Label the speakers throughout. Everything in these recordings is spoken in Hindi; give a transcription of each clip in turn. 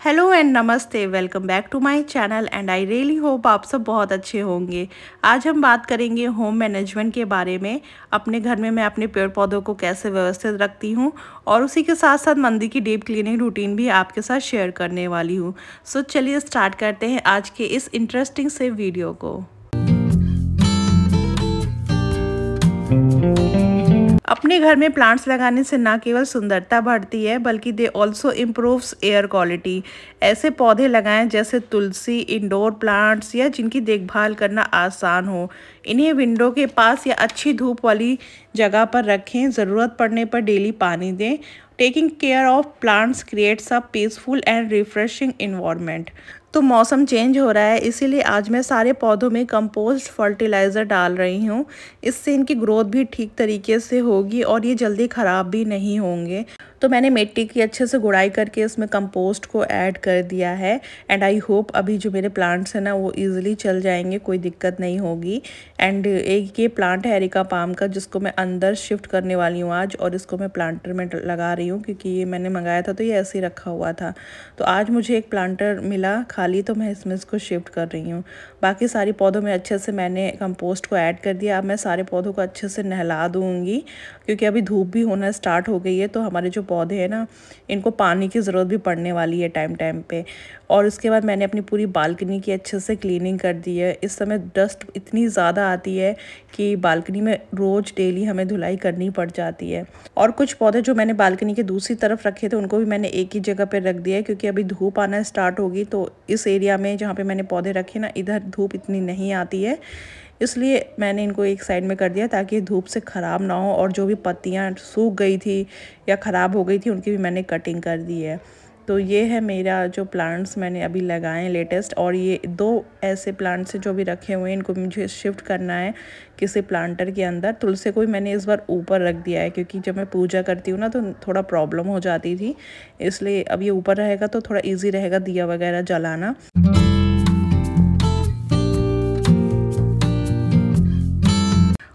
Speaker 1: हेलो एंड नमस्ते, welcome back to my channel and I really hope आप सब बहुत अच्छे होंगे। आज हम बात करेंगे होम मैनेजमेंट के बारे में। अपने घर में मैं अपने पेड़ पौधों को कैसे व्यवस्थित रखती हूँ और उसी के साथ साथ मंदिर की डीप क्लीनिंग रूटीन भी आपके साथ शेयर करने वाली हूँ। सो चलिए स्टार्ट करते हैं आज के इस इंटरेस्टिंग से वीडियो को। अपने घर में प्लांट्स लगाने से ना केवल सुंदरता बढ़ती है बल्कि they also improves air quality. ऐसे पौधे लगाएं जैसे तुलसी, इंडोर प्लांट्स या जिनकी देखभाल करना आसान हो। इन्हें विंडो के पास या अच्छी धूप वाली जगह पर रखें। ज़रूरत पड़ने पर डेली पानी दें। Taking care of plants creates a peaceful and refreshing environment. तो मौसम चेंज हो रहा है, इसीलिए आज मैं सारे पौधों में कंपोस्ट फर्टिलाइज़र डाल रही हूँ। इससे इनकी ग्रोथ भी ठीक तरीके से होगी और ये जल्दी ख़राब भी नहीं होंगे। तो मैंने मिट्टी की अच्छे से गुड़ाई करके इसमें कंपोस्ट को ऐड कर दिया है एंड आई होप अभी जो मेरे प्लांट्स हैं ना वो इजीली चल जाएंगे, कोई दिक्कत नहीं होगी। एंड एक ये प्लांट है एरिका पाम का, जिसको मैं अंदर शिफ्ट करने वाली हूँ आज, और इसको मैं प्लांटर में लगा रही हूँ क्योंकि ये मैंने मंगाया था तो ये ऐसे ही रखा हुआ था। तो आज मुझे एक प्लांटर मिला खाली, तो मैं इसमें इसको शिफ्ट कर रही हूँ। बाकी सारी पौधों में अच्छे से मैंने कंपोस्ट को ऐड कर दिया। अब मैं सारे पौधों को अच्छे से नहला दूँगी क्योंकि अभी धूप भी होना स्टार्ट हो गई है, तो हमारे जो पौधे हैं ना इनको पानी की ज़रूरत भी पड़ने वाली है टाइम टाइम पे। और उसके बाद मैंने अपनी पूरी बालकनी की अच्छे से क्लीनिंग कर दी है। इस समय डस्ट इतनी ज़्यादा आती है कि बालकनी में रोज़ डेली हमें धुलाई करनी पड़ जाती है। और कुछ पौधे जो मैंने बालकनी के दूसरी तरफ रखे थे उनको भी मैंने एक ही जगह पर रख दिया है क्योंकि अभी धूप आना स्टार्ट होगी, तो इस एरिया में जहाँ पर मैंने पौधे रखे ना इधर धूप इतनी नहीं आती है, इसलिए मैंने इनको एक साइड में कर दिया ताकि धूप से ख़राब ना हो। और जो भी पत्तियां सूख गई थी या ख़राब हो गई थी उनकी भी मैंने कटिंग कर दी है। तो ये है मेरा जो प्लांट्स मैंने अभी लगाए हैं लेटेस्ट। और ये दो ऐसे प्लांट्स जो भी रखे हुए हैं इनको मुझे शिफ्ट करना है किसी प्लांटर के अंदर। तुलसी को भी मैंने इस बार ऊपर रख दिया है क्योंकि जब मैं पूजा करती हूँ ना तो थोड़ा प्रॉब्लम हो जाती थी, इसलिए अब ये ऊपर रहेगा तो थोड़ा ईजी रहेगा दिया वगैरह जलाना।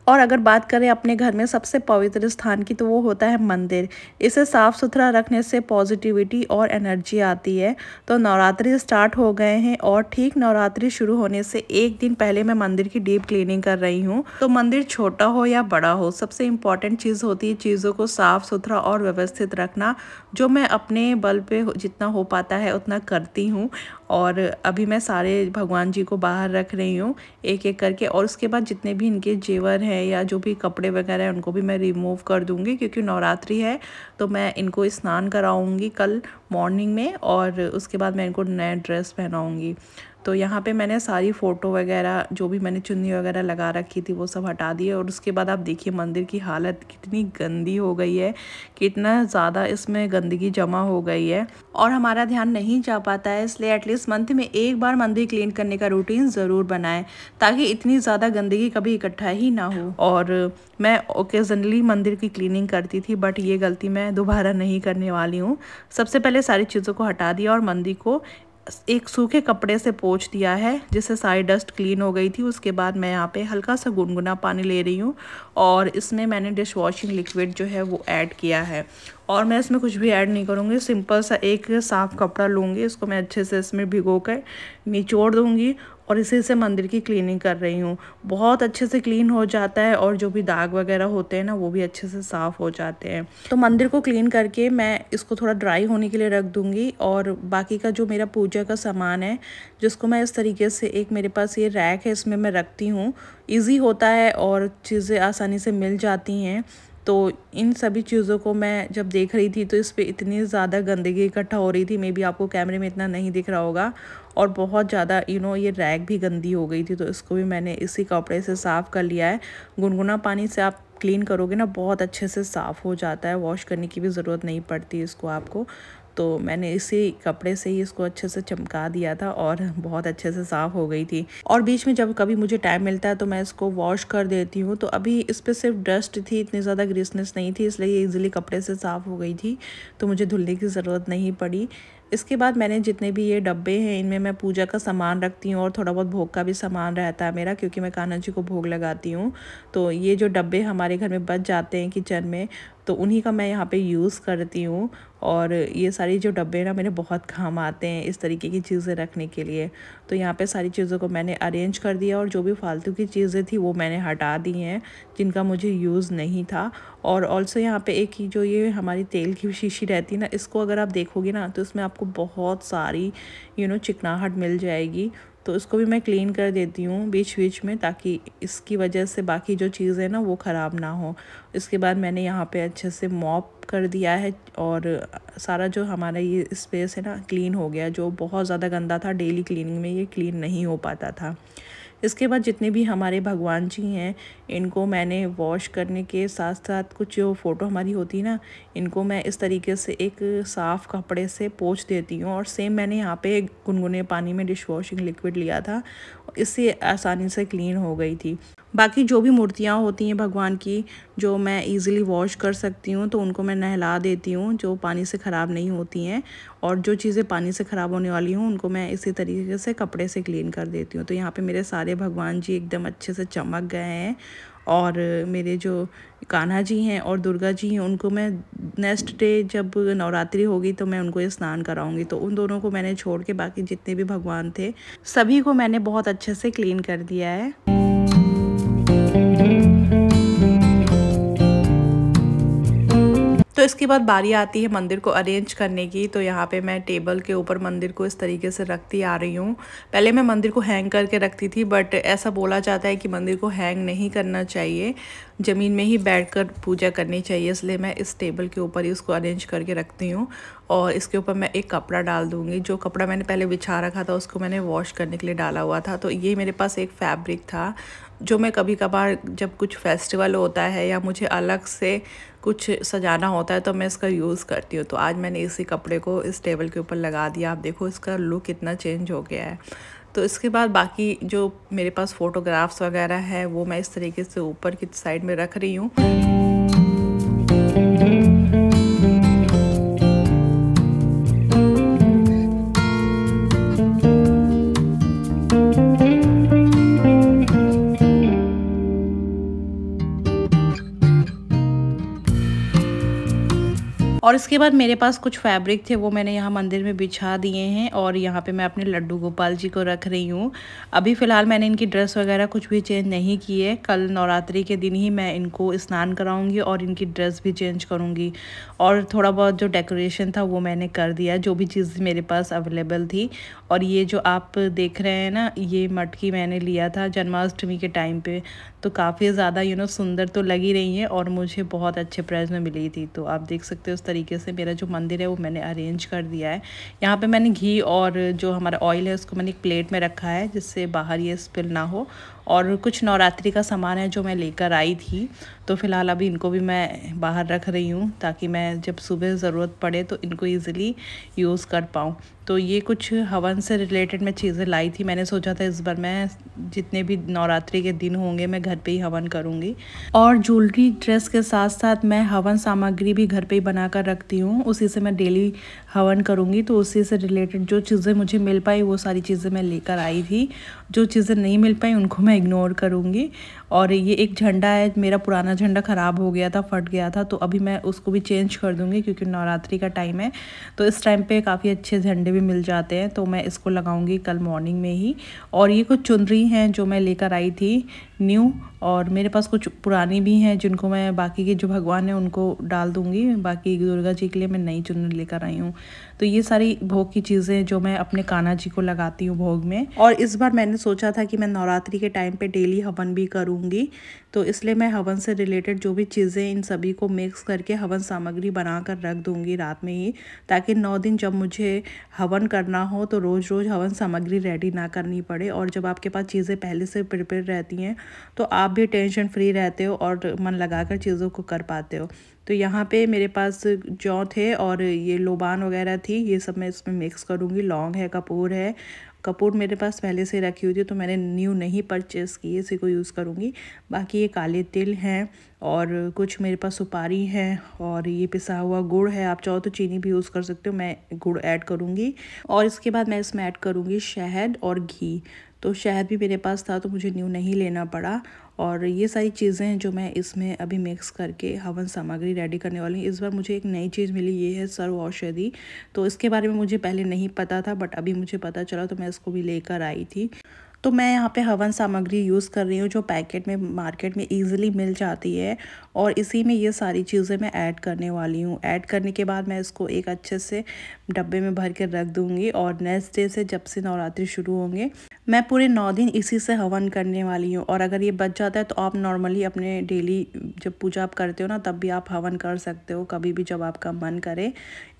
Speaker 1: और अगर बात करें अपने घर में सबसे पवित्र स्थान की तो वो होता है मंदिर। इसे साफ़ सुथरा रखने से पॉजिटिविटी और एनर्जी आती है। तो नवरात्रि स्टार्ट हो गए हैं और ठीक नवरात्रि शुरू होने से एक दिन पहले मैं मंदिर की डीप क्लीनिंग कर रही हूँ। तो मंदिर छोटा हो या बड़ा हो, सबसे इम्पॉर्टेंट चीज़ होती है चीज़ों को साफ़ सुथरा और व्यवस्थित रखना, जो मैं अपने बल पे जितना हो पाता है उतना करती हूँ। और अभी मैं सारे भगवान जी को बाहर रख रही हूँ एक एक करके, और उसके बाद जितने भी इनके जेवर हैं या जो भी कपड़े वगैरह हैं उनको भी मैं रिमूव कर दूँगी क्योंकि नवरात्रि है। तो मैं इनको स्नान कराऊँगी कल मॉर्निंग में और उसके बाद मैं इनको नया ड्रेस पहनाऊँगी। तो यहाँ पे मैंने सारी फ़ोटो वगैरह जो भी मैंने चुन्नी वगैरह लगा रखी थी वो सब हटा दी है। और उसके बाद आप देखिए मंदिर की हालत कितनी गंदी हो गई है, कितना ज़्यादा इसमें गंदगी जमा हो गई है और हमारा ध्यान नहीं जा पाता है। इसलिए एटलीस्ट मंथ में एक बार मंदिर क्लीन करने का रूटीन ज़रूर बनाएं ताकि इतनी ज़्यादा गंदगी कभी इकट्ठा ही ना हो। और मैं ओकेजनली मंदिर की क्लीनिंग करती थी, बट ये गलती मैं दोबारा नहीं करने वाली हूँ। सबसे पहले सारी चीज़ों को हटा दिया और मंदिर को एक सूखे कपड़े से पोंछ दिया है जिससे सारी डस्ट क्लीन हो गई थी। उसके बाद मैं यहाँ पे हल्का सा गुनगुना पानी ले रही हूँ और इसमें मैंने डिश वॉशिंग लिक्विड जो है वो ऐड किया है। और मैं इसमें कुछ भी ऐड नहीं करूँगी, सिंपल सा एक साफ़ कपड़ा लूँगी, इसको मैं अच्छे से इसमें भिगो कर निचोड़ दूँगी और इसी से मंदिर की क्लीनिंग कर रही हूँ। बहुत अच्छे से क्लीन हो जाता है और जो भी दाग वगैरह होते हैं ना वो भी अच्छे से साफ़ हो जाते हैं। तो मंदिर को क्लीन करके मैं इसको थोड़ा ड्राई होने के लिए रख दूँगी। और बाकी का जो मेरा पूजा का सामान है जिसको मैं इस तरीके से, एक मेरे पास ये रैक है इसमें मैं रखती हूँ, ईजी होता है और चीज़ें आसानी से मिल जाती हैं। तो इन सभी चीज़ों को मैं जब देख रही थी तो इस पे इतनी ज़्यादा गंदगी इकट्ठा हो रही थी, मे बी आपको कैमरे में इतना नहीं दिख रहा होगा, और बहुत ज़्यादा ये रैक भी गंदी हो गई थी। तो इसको भी मैंने इसी कपड़े से साफ़ कर लिया है। गुनगुना पानी से आप क्लीन करोगे ना बहुत अच्छे से साफ़ हो जाता है, वॉश करने की भी ज़रूरत नहीं पड़ती इसको आपको। तो मैंने इसी कपड़े से ही इसको अच्छे से चमका दिया था और बहुत अच्छे से साफ़ हो गई थी। और बीच में जब कभी मुझे टाइम मिलता है तो मैं इसको वॉश कर देती हूँ। तो अभी इस पर सिर्फ डस्ट थी, इतनी ज़्यादा ग्रीसनेस नहीं थी, इसलिए ये ईज़िली कपड़े से साफ़ हो गई थी, तो मुझे धुलने की ज़रूरत नहीं पड़ी। इसके बाद मैंने जितने भी ये डब्बे हैं इनमें मैं पूजा का सामान रखती हूँ और थोड़ा बहुत भोग का भी सामान रहता है मेरा, क्योंकि मैं कान्हा जी को भोग लगाती हूँ। तो ये जो डब्बे हमारे घर में बच जाते हैं किचन में तो उन्हीं का मैं यहाँ पे यूज़ करती हूँ। और ये सारी जो डब्बे ना मेरे बहुत काम आते हैं इस तरीके की चीज़ें रखने के लिए। तो यहाँ पे सारी चीज़ों को मैंने अरेंज कर दिया और जो भी फालतू की चीज़ें थी वो मैंने हटा दी हैं जिनका मुझे यूज़ नहीं था। और ऑल्सो यहाँ पे एक जो ये हमारी तेल की शीशी रहती है ना, इसको अगर आप देखोगे ना तो इसमें आपको बहुत सारी चिकनाहट मिल जाएगी। तो इसको भी मैं क्लीन कर देती हूँ बीच बीच में, ताकि इसकी वजह से बाकी जो चीज़ें ना वो ख़राब ना हो। इसके बाद मैंने यहाँ पे अच्छे से मॉप कर दिया है और सारा जो हमारा ये स्पेस है ना क्लीन हो गया। जो बहुत ज़्यादा गंदा था, डेली क्लीनिंग में ये क्लीन नहीं हो पाता था। इसके बाद जितने भी हमारे भगवान जी हैं इनको मैंने वॉश करने के साथ साथ कुछ जो फ़ोटो हमारी होती है ना, इनको मैं इस तरीके से एक साफ़ कपड़े से पोंछ देती हूँ। और सेम मैंने यहाँ पे गुनगुने पानी में डिश वॉशिंग लिक्विड लिया था, इससे आसानी से क्लीन हो गई थी। बाकी जो भी मूर्तियाँ होती हैं भगवान की जो मैं इजीली वॉश कर सकती हूँ तो उनको मैं नहला देती हूँ, जो पानी से ख़राब नहीं होती हैं। और जो चीज़ें पानी से ख़राब होने वाली हूँ उनको मैं इसी तरीके से कपड़े से क्लीन कर देती हूँ। तो यहाँ पे मेरे सारे भगवान जी एकदम अच्छे से चमक गए हैं। और मेरे जो कान्हा जी हैं और दुर्गा जी हैं उनको मैं नेक्स्ट डे जब नवरात्रि होगी तो मैं उनको स्नान कराऊंगी। तो उन दोनों को मैंने छोड़ के बाकी जितने भी भगवान थे सभी को मैंने बहुत अच्छे से क्लीन कर दिया है। तो इसके बाद बारी आती है मंदिर को अरेंज करने की। तो यहाँ पे मैं टेबल के ऊपर मंदिर को इस तरीके से रखती आ रही हूँ। पहले मैं मंदिर को हैंग करके रखती थी, बट ऐसा बोला जाता है कि मंदिर को हैंग नहीं करना चाहिए, ज़मीन में ही बैठकर पूजा करनी चाहिए। इसलिए मैं इस टेबल के ऊपर ही उसको अरेंज करके रखती हूँ। और इसके ऊपर मैं एक कपड़ा डाल दूँगी। जो कपड़ा मैंने पहले बिछा रखा था उसको मैंने वॉश करने के लिए डाला हुआ था। तो ये मेरे पास एक फैब्रिक था जो मैं कभी कभार जब कुछ फेस्टिवल होता है या मुझे अलग से कुछ सजाना होता है तो मैं इसका यूज़ करती हूँ। तो आज मैंने इसी कपड़े को इस टेबल के ऊपर लगा दिया। आप देखो इसका लुक कितना चेंज हो गया है। तो इसके बाद बाकी जो मेरे पास फ़ोटोग्राफ्स वगैरह है वो मैं इस तरीके से ऊपर की साइड में रख रही हूँ। और इसके बाद मेरे पास कुछ फैब्रिक थे वो मैंने यहाँ मंदिर में बिछा दिए हैं। और यहाँ पे मैं अपने लड्डू गोपाल जी को रख रही हूँ। अभी फ़िलहाल मैंने इनकी ड्रेस वगैरह कुछ भी चेंज नहीं की है। कल नवरात्रि के दिन ही मैं इनको स्नान कराऊंगी और इनकी ड्रेस भी चेंज करूँगी। और थोड़ा बहुत जो डेकोरेशन था वो मैंने कर दिया, जो भी चीज़ मेरे पास अवेलेबल थी। और ये जो आप देख रहे हैं ना, ये मटकी मैंने लिया था जन्माष्टमी के टाइम पे। तो काफ़ी ज़्यादा सुंदर तो लगी रही है और मुझे बहुत अच्छे प्राइस में मिली थी। तो आप देख सकते हो उस तरीके से मेरा जो मंदिर है वो मैंने अरेंज कर दिया है। यहाँ पे मैंने घी और जो हमारा ऑयल है उसको मैंने एक प्लेट में रखा है जिससे बाहर ये स्पिल ना हो। और कुछ नवरात्रि का सामान है जो मैं लेकर आई थी, तो फ़िलहाल अभी इनको भी मैं बाहर रख रही हूँ ताकि मैं जब सुबह ज़रूरत पड़े तो इनको ईज़िली यूज़ कर पाऊँ। तो ये कुछ हवन से रिलेटेड मैं चीज़ें लाई थी। मैंने सोचा था इस बार मैं जितने भी नवरात्रि के दिन होंगे मैं घर पे ही हवन करूँगी। और ज्वेलरी ड्रेस के साथ साथ मैं हवन सामग्री भी घर पे ही बना कर रखती हूँ, उसी से मैं डेली हवन करूँगी। तो उसी से रिलेटेड जो चीज़ें मुझे मिल पाई वो सारी चीज़ें मैं लेकर आई थी। जो चीज़ें नहीं मिल पाई उनको मैं इग्नोर करूँगी। और ये एक झंडा है, मेरा पुराना झंडा ख़राब हो गया था, फट गया था, तो अभी मैं उसको भी चेंज कर दूँगी क्योंकि नवरात्रि का टाइम है। तो इस टाइम पे काफ़ी अच्छे झंडे भी मिल जाते हैं, तो मैं इसको लगाऊंगी कल मॉर्निंग में ही। और ये कुछ चुनरी हैं जो मैं लेकर आई थी न्यू, और मेरे पास कुछ पुरानी भी हैं जिनको मैं बाकी के जो भगवान हैं उनको डाल दूंगी। बाकी दुर्गा जी के लिए मैं नई चुनरी लेकर आई हूँ। तो ये सारी भोग की चीज़ें जो मैं अपने कान्हा जी को लगाती हूँ भोग में। और इस बार मैंने सोचा था कि मैं नवरात्रि के टाइम पे डेली हवन भी करूँगी, तो इसलिए मैं हवन से रिलेटेड जो भी चीज़ें इन सभी को मिक्स करके हवन सामग्री बना कर रख दूँगी रात में ही, ताकि 9 दिन जब मुझे हवन करना हो तो रोज़ रोज़ हवन सामग्री रेडी ना करनी पड़े। और जब आपके पास चीज़ें पहले से प्रिपेयर रहती हैं तो आप भी टेंशन फ्री रहते हो और मन लगाकर चीज़ों को कर पाते हो। तो यहाँ पे मेरे पास जौ थे और ये लोबान वगैरह थी, ये सब मैं इसमें मिक्स करूँगी। लौंग है, कपूर है। कपूर मेरे पास पहले से रखी हुई थी तो मैंने न्यू नहीं परचेज़ की, इसी को यूज़ करूँगी। बाकी ये काले तिल हैं और कुछ मेरे पास सुपारी है और ये पिसा हुआ गुड़ है। आप चाहो तो चीनी भी यूज़ कर सकते हो, मैं गुड़ ऐड करूँगी। और इसके बाद मैं इसमें ऐड करूँगी शहद और घी। तो शहद भी मेरे पास था तो मुझे न्यू नहीं लेना पड़ा। और ये सारी चीज़ें हैं जो मैं इसमें अभी मिक्स करके हवन सामग्री रेडी करने वाली हूँ। इस बार मुझे एक नई चीज़ मिली, ये है सर्व औषधि। तो इसके बारे में मुझे पहले नहीं पता था, बट अभी मुझे पता चला तो मैं इसको भी लेकर आई थी। तो मैं यहाँ पे हवन सामग्री यूज़ कर रही हूँ जो पैकेट में मार्केट में इजीली मिल जाती है, और इसी में ये सारी चीज़ें मैं ऐड करने वाली हूँ। ऐड करने के बाद मैं इसको एक अच्छे से डब्बे में भर के रख दूँगी, और नेक्स्ट डे से जब से नवरात्रि शुरू होंगे मैं पूरे 9 दिन इसी से हवन करने वाली हूँ। और अगर ये बच जाता है तो आप नॉर्मली अपने डेली जब पूजा आप करते हो ना, तब भी आप हवन कर सकते हो कभी भी जब आपका मन करे।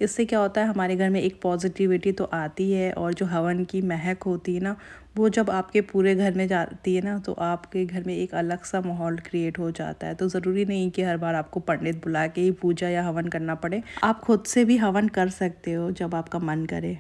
Speaker 1: इससे क्या होता है, हमारे घर में एक पॉजिटिविटी तो आती है, और जो हवन की महक होती है ना, वो जब आपके पूरे घर में जाती है ना, तो आपके घर में एक अलग सा माहौल क्रिएट हो जाता है। तो ज़रूरी नहीं कि हर बार आपको पंडित बुला के ही पूजा या हवन करना पड़े, आप खुद से भी हवन कर सकते हो जब आपका मन करे।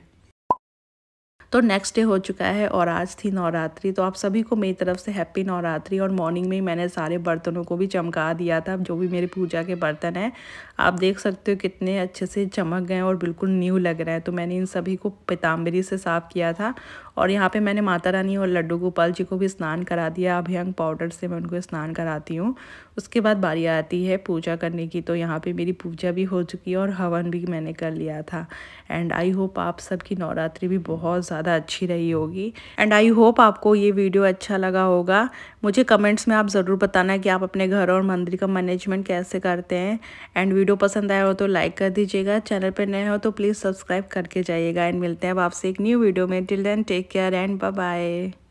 Speaker 1: तो नेक्स्ट डे हो चुका है और आज थी नवरात्रि। तो आप सभी को मेरी तरफ से हैप्पी नवरात्रि। और मॉर्निंग में ही मैंने सारे बर्तनों को भी चमका दिया था, जो भी मेरी पूजा के बर्तन हैं। आप देख सकते हो कितने अच्छे से चमक गए और बिल्कुल न्यू लग रहा है। तो मैंने इन सभी को पीताम्बरी से साफ़ किया था, और यहाँ पे मैंने माता रानी और लड्डू गोपाल जी को भी स्नान करा दिया। अभ्यंग पाउडर से मैं उनको स्नान कराती हूँ। उसके बाद बारी आती है पूजा करने की। तो यहाँ पे मेरी पूजा भी हो चुकी है और हवन भी मैंने कर लिया था। एंड आई होप आप सबकी नवरात्रि भी बहुत ज़्यादा अच्छी रही होगी। एंड आई होप आपको ये वीडियो अच्छा लगा होगा। मुझे कमेंट्स में आप ज़रूर बताना कि आप अपने घर और मंदिर का मैनेजमेंट कैसे करते हैं। एंड वीडियो पसंद आया हो तो लाइक कर दीजिएगा, चैनल पर नए हो तो प्लीज़ सब्सक्राइब करके जाइएगा। एंड मिलते हैं अब आपसे एक न्यू वीडियो में। Till then take care and bye bye.